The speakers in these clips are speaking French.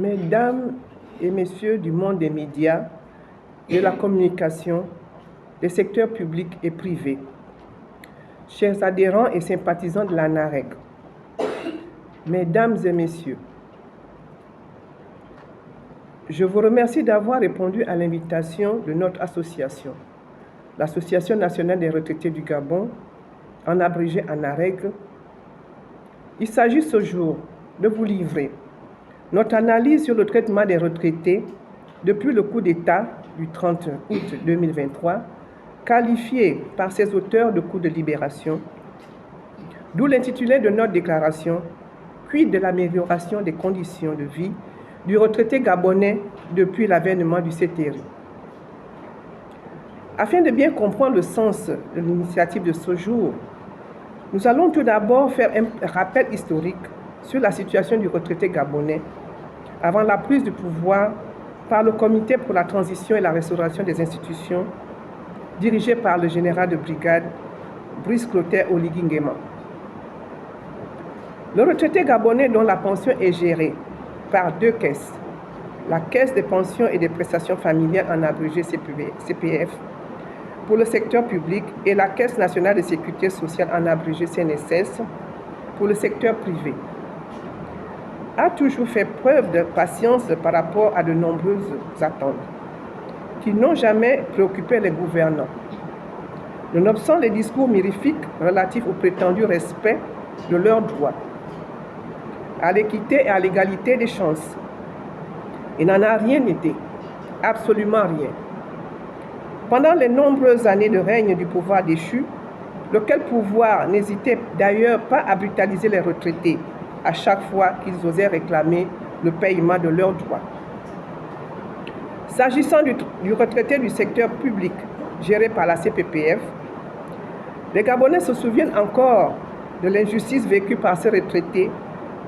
Mesdames et messieurs du monde des médias, de la communication, des secteurs publics et privés, chers adhérents et sympathisants de la NAREG, mesdames et messieurs, je vous remercie d'avoir répondu à l'invitation de notre association, l'Association nationale des retraités du Gabon, en abrégé ANAREG. Il s'agit ce jour de vous livrer notre analyse sur le traitement des retraités depuis le coup d'État du 30 août 2023, qualifié par ses auteurs de coup de libération, d'où l'intitulé de notre déclaration « Quid de l'amélioration des conditions de vie du retraité gabonais depuis l'avènement du CTRI ». Afin de bien comprendre le sens de l'initiative de ce jour, nous allons tout d'abord faire un rappel historique sur la situation du retraité gabonais avant la prise du pouvoir par le Comité pour la transition et la restauration des institutions, dirigé par le général de brigade Brice Clotaire Oligui Nguema. Le retraité gabonais dont la pension est gérée par deux caisses, la Caisse des pensions et des prestations familiales en abrégé CPF pour le secteur public et la Caisse nationale de sécurité sociale en abrégé CNSS pour le secteur privé, a toujours fait preuve de patience par rapport à de nombreuses attentes qui n'ont jamais préoccupé les gouvernants. Nonobstant les discours mirifiques relatifs au prétendu respect de leurs droits, à l'équité et à l'égalité des chances, il n'en a rien été, absolument rien. Pendant les nombreuses années de règne du pouvoir déchu, lequel pouvoir n'hésitait d'ailleurs pas à brutaliser les retraités à chaque fois qu'ils osaient réclamer le paiement de leurs droits. S'agissant du retraité du secteur public géré par la CPPF, les Gabonais se souviennent encore de l'injustice vécue par ces retraités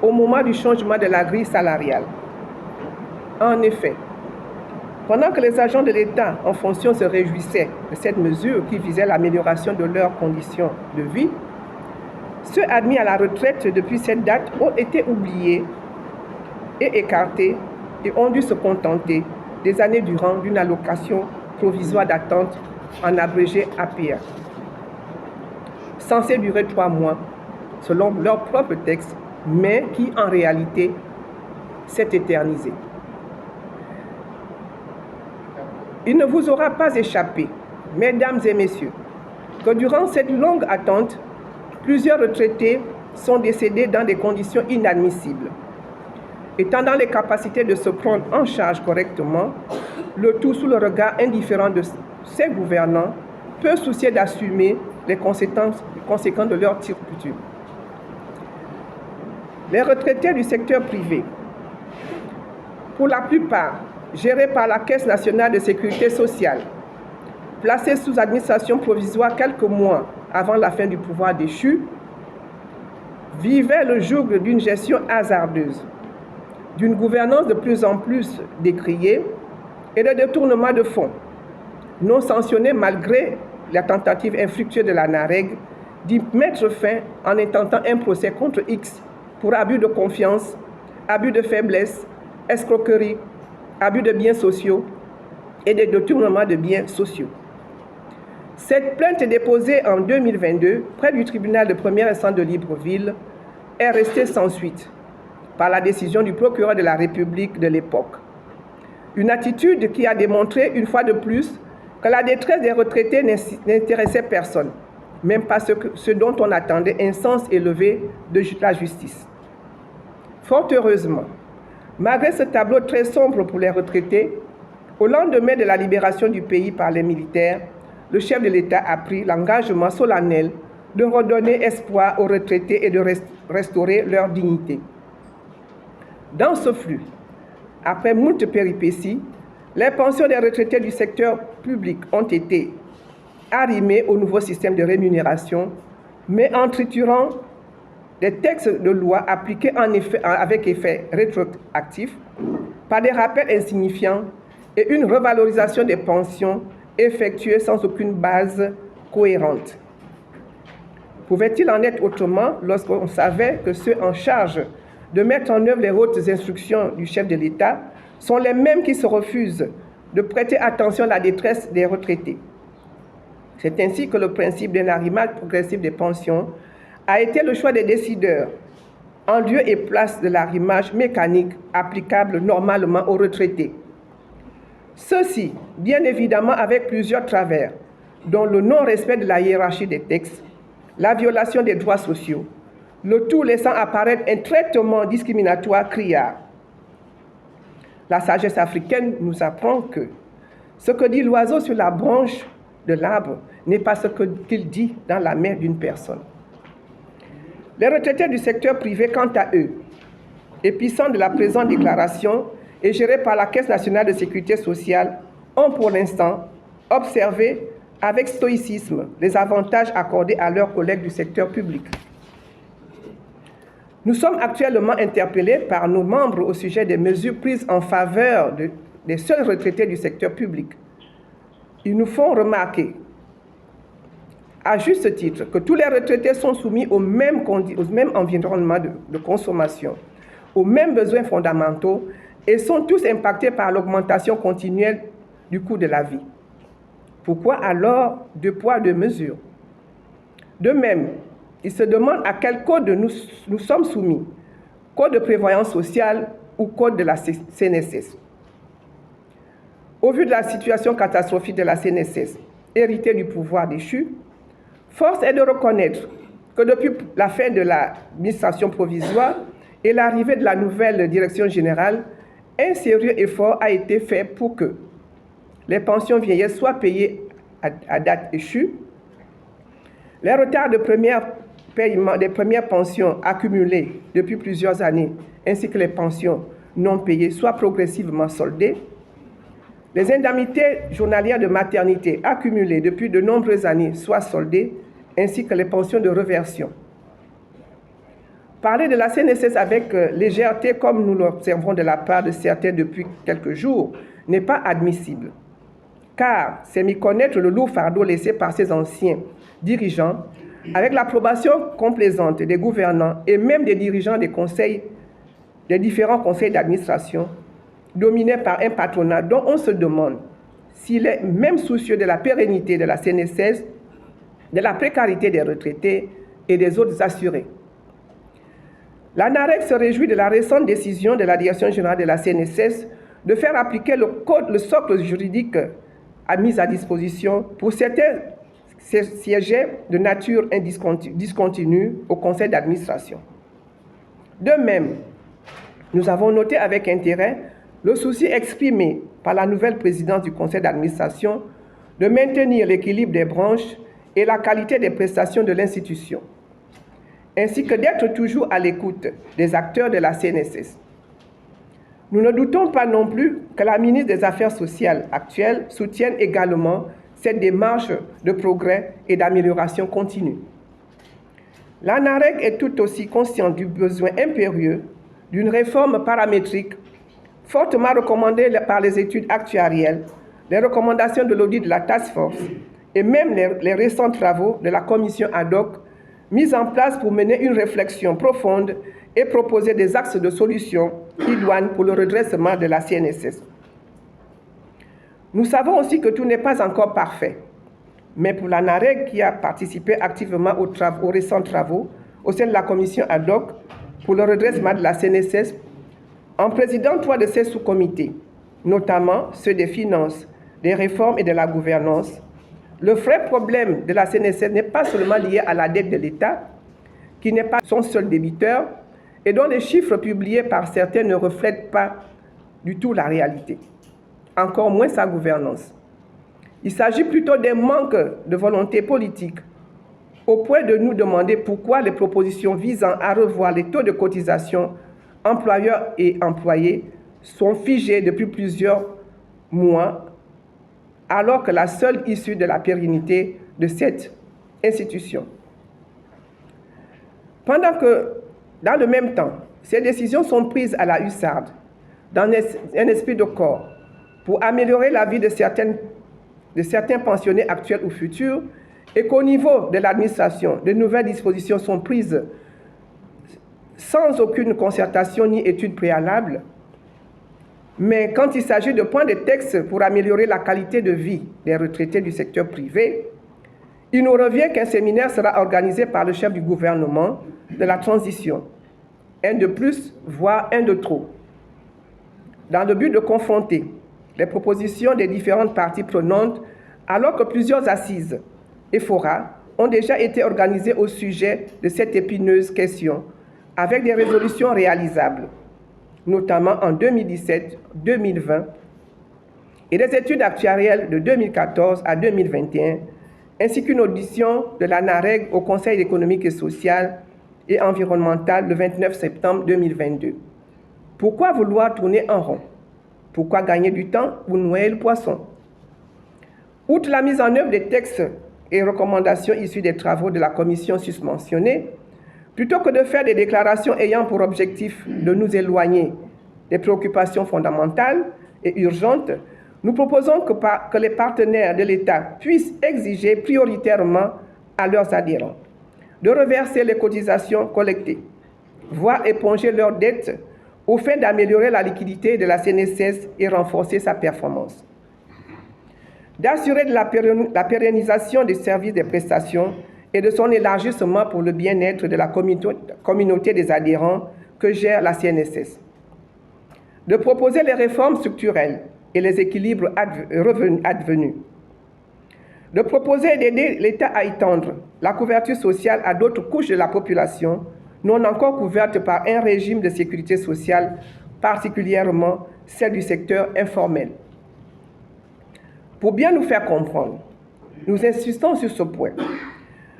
au moment du changement de la grille salariale. En effet, pendant que les agents de l'État en fonction se réjouissaient de cette mesure qui visait l'amélioration de leurs conditions de vie, ceux admis à la retraite depuis cette date ont été oubliés et écartés et ont dû se contenter des années durant d'une allocation provisoire d'attente en abrégé APA, censée durer 3 mois selon leur propre texte, mais qui en réalité s'est éternisée. Il ne vous aura pas échappé, mesdames et messieurs, que durant cette longue attente, plusieurs retraités sont décédés dans des conditions inadmissibles. Étant dans les capacités de se prendre en charge correctement, le tout sous le regard indifférent de ces gouvernants, peu souciés d'assumer les conséquences de leur turpitude. Les retraités du secteur privé, pour la plupart gérés par la Caisse nationale de sécurité sociale, placés sous administration provisoire quelques mois avant la fin du pouvoir déchu, vivaient le joug d'une gestion hasardeuse, d'une gouvernance de plus en plus décriée et de détournement de fonds, non sanctionnés malgré la tentative infructueuse de la NAREG d'y mettre fin en intentant un procès contre X pour abus de confiance, abus de faiblesse, escroquerie, abus de biens sociaux et de détournement de biens sociaux. Cette plainte déposée en 2022 près du tribunal de première instance de Libreville est restée sans suite par la décision du procureur de la République de l'époque. Une attitude qui a démontré une fois de plus que la détresse des retraités n'intéressait personne, même pas ce dont on attendait un sens élevé de la justice. Fort heureusement, malgré ce tableau très sombre pour les retraités, au lendemain de la libération du pays par les militaires, le chef de l'État a pris l'engagement solennel de redonner espoir aux retraités et de restaurer leur dignité. Dans ce flux, après moult péripéties, les pensions des retraités du secteur public ont été arrimées au nouveau système de rémunération, mais en triturant des textes de loi appliqués avec effet rétroactif par des rappels insignifiants et une revalorisation des pensions effectuée sans aucune base cohérente. Pouvait-il en être autrement lorsqu'on savait que ceux en charge de mettre en œuvre les hautes instructions du chef de l'État sont les mêmes qui se refusent de prêter attention à la détresse des retraités. C'est ainsi que le principe d'un arrimage progressif des pensions a été le choix des décideurs, en lieu et place de l'arrimage mécanique applicable normalement aux retraités. Ceci, bien évidemment, avec plusieurs travers, dont le non-respect de la hiérarchie des textes, la violation des droits sociaux, le tout laissant apparaître un traitement discriminatoire criard. La sagesse africaine nous apprend que ce que dit l'oiseau sur la branche de l'arbre n'est pas ce qu'il dit dans la main d'une personne. Les retraités du secteur privé, quant à eux, épicentre de la présente déclaration et gérés par la Caisse nationale de sécurité sociale, ont pour l'instant observé avec stoïcisme les avantages accordés à leurs collègues du secteur public. Nous sommes actuellement interpellés par nos membres au sujet des mesures prises en faveur des seuls retraités du secteur public. Ils nous font remarquer, à juste titre, que tous les retraités sont soumis au même environnement de consommation, aux mêmes besoins fondamentaux et sont tous impactés par l'augmentation continuelle du coût de la vie. Pourquoi alors deux poids, deux mesures? De même, ils se demandent à quel code nous sommes soumis, code de prévoyance sociale ou code de la CNSS. Au vu de la situation catastrophique de la CNSS, héritée du pouvoir déchu, force est de reconnaître que depuis la fin de l'administration provisoire et l'arrivée de la nouvelle direction générale, un sérieux effort a été fait pour que les pensions vieillesse soient payées à date échue, les retards de paiement des premières pensions accumulées depuis plusieurs années, ainsi que les pensions non payées, soient progressivement soldées, les indemnités journalières de maternité accumulées depuis de nombreuses années soient soldées, ainsi que les pensions de réversion. Parler de la CNSS avec légèreté, comme nous l'observons de la part de certains depuis quelques jours, n'est pas admissible, car c'est méconnaître le lourd fardeau laissé par ces anciens dirigeants, avec l'approbation complaisante des gouvernants et même des dirigeants des différents conseils d'administration, dominés par un patronat dont on se demande s'il est même soucieux de la pérennité de la CNSS, de la précarité des retraités et des autres assurés. L'ANAREC se réjouit de la récente décision de la Direction générale de la CNSS de faire appliquer le socle juridique mis à disposition pour certains sièges de nature discontinue au conseil d'administration. De même, nous avons noté avec intérêt le souci exprimé par la nouvelle présidence du conseil d'administration de maintenir l'équilibre des branches et la qualité des prestations de l'institution, ainsi que d'être toujours à l'écoute des acteurs de la CNSS. Nous ne doutons pas non plus que la ministre des Affaires sociales actuelle soutienne également cette démarche de progrès et d'amélioration continue. L'ANAREC est tout aussi consciente du besoin impérieux d'une réforme paramétrique fortement recommandée par les études actuarielles, les recommandations de l'audit de la Task Force et même les récents travaux de la commission ad hoc mis en place pour mener une réflexion profonde et proposer des axes de solutions idoines pour le redressement de la CNSS. Nous savons aussi que tout n'est pas encore parfait, mais pour l'ANAREC qui a participé activement aux récents travaux au sein de la commission ad hoc pour le redressement de la CNSS, en présidant 3 de ces sous-comités, notamment ceux des finances, des réformes et de la gouvernance, le vrai problème de la CNSS n'est pas seulement lié à la dette de l'État, qui n'est pas son seul débiteur, et dont les chiffres publiés par certains ne reflètent pas du tout la réalité, encore moins sa gouvernance. Il s'agit plutôt d'un manque de volonté politique, au point de nous demander pourquoi les propositions visant à revoir les taux de cotisation employeurs et employés sont figées depuis plusieurs mois, alors que la seule issue de la pérennité de cette institution. Pendant que, dans le même temps, ces décisions sont prises à la hussarde, dans un esprit de corps, pour améliorer la vie de certains pensionnés actuels ou futurs, et qu'au niveau de l'administration, de nouvelles dispositions sont prises sans aucune concertation ni étude préalable. Mais quand il s'agit de points de texte pour améliorer la qualité de vie des retraités du secteur privé, il nous revient qu'un séminaire sera organisé par le chef du gouvernement de la transition, un de plus, voire un de trop, dans le but de confronter les propositions des différentes parties prenantes, alors que plusieurs assises et forats ont déjà été organisées au sujet de cette épineuse question, avec des résolutions réalisables, notamment en 2017, 2020, et des études actuarielles de 2014 à 2021, ainsi qu'une audition de la NAREG au Conseil économique et social et environnemental le 29 septembre 2022. Pourquoi vouloir tourner en rond? Pourquoi gagner du temps ou noyer le poisson? Outre la mise en œuvre des textes et recommandations issues des travaux de la commission susmentionnée, plutôt que de faire des déclarations ayant pour objectif de nous éloigner des préoccupations fondamentales et urgentes, nous proposons que les partenaires de l'État puissent exiger prioritairement à leurs adhérents de reverser les cotisations collectées, voire éponger leurs dettes au fin d'améliorer la liquidité de la CNSS et renforcer sa performance, d'assurer la pérennisation des services des prestations et de son élargissement pour le bien-être de la communauté des adhérents que gère la CNSS, de proposer les réformes structurelles et les équilibres advenus, de proposer d'aider l'État à étendre la couverture sociale à d'autres couches de la population non encore couvertes par un régime de sécurité sociale, particulièrement celle du secteur informel. Pour bien nous faire comprendre, nous insistons sur ce point.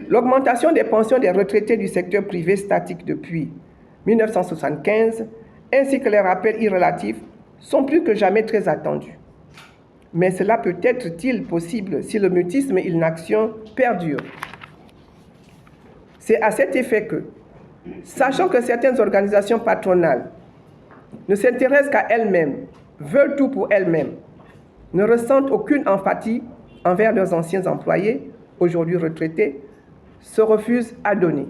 L'augmentation des pensions des retraités du secteur privé statique depuis 1975, ainsi que les rappels irrelatifs, sont plus que jamais très attendus. Mais cela peut être-il possible si le mutisme et l'inaction perdurent? C'est à cet effet que, sachant que certaines organisations patronales ne s'intéressent qu'à elles-mêmes, veulent tout pour elles-mêmes, ne ressentent aucune empathie envers leurs anciens employés, aujourd'hui retraités, se refusent à donner,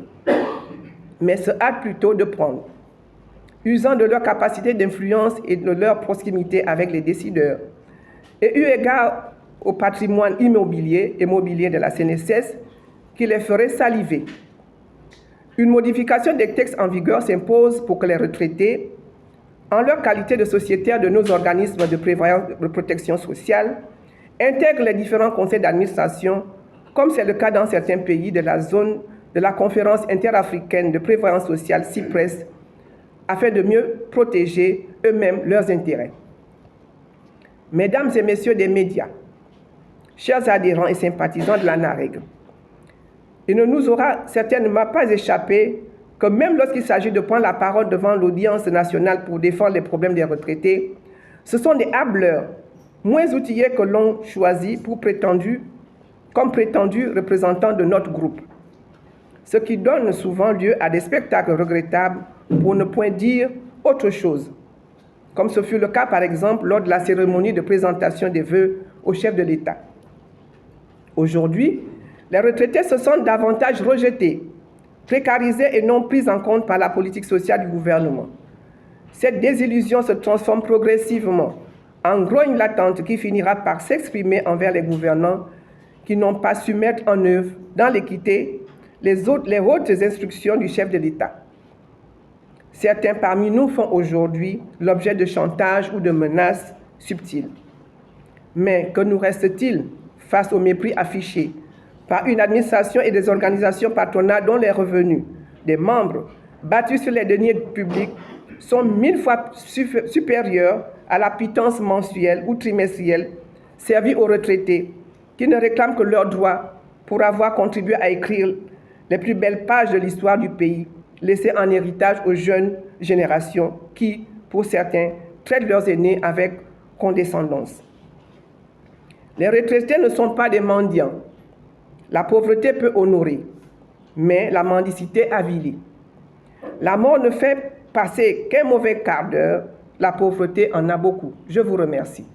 mais se hâtent plutôt de prendre, usant de leur capacité d'influence et de leur proximité avec les décideurs, et eu égard au patrimoine immobilier et mobilier de la CNSS qui les ferait saliver. Une modification des textes en vigueur s'impose pour que les retraités, en leur qualité de sociétaires de nos organismes de protection sociale, intègrent les différents conseils d'administration, comme c'est le cas dans certains pays de la zone de la conférence interafricaine de prévoyance sociale CIPRES, afin de mieux protéger eux-mêmes leurs intérêts. Mesdames et messieurs des médias, chers adhérents et sympathisants de la NAREG, il ne nous aura certainement pas échappé que même lorsqu'il s'agit de prendre la parole devant l'audience nationale pour défendre les problèmes des retraités, ce sont des hableurs moins outillés que l'on choisit comme prétendus représentants de notre groupe, ce qui donne souvent lieu à des spectacles regrettables pour ne point dire autre chose, comme ce fut le cas par exemple lors de la cérémonie de présentation des vœux au chef de l'État. Aujourd'hui, les retraités se sentent davantage rejetés, précarisés et non pris en compte par la politique sociale du gouvernement. Cette désillusion se transforme progressivement en grogne latente qui finira par s'exprimer envers les gouvernants qui n'ont pas su mettre en œuvre, dans l'équité, les hautes instructions du chef de l'État. Certains parmi nous font aujourd'hui l'objet de chantages ou de menaces subtiles. Mais que nous reste-t-il face au mépris affiché par une administration et des organisations patronales dont les revenus des membres battus sur les deniers publics sont 1000 fois supérieurs à la pitance mensuelle ou trimestrielle servie aux retraités qui ne réclament que leurs droits pour avoir contribué à écrire les plus belles pages de l'histoire du pays, laissées en héritage aux jeunes générations qui, pour certains, traitent leurs aînés avec condescendance. Les retraités ne sont pas des mendiants. La pauvreté peut honorer, mais la mendicité avilit. La mort ne fait passer qu'un mauvais quart d'heure, la pauvreté en a beaucoup. Je vous remercie.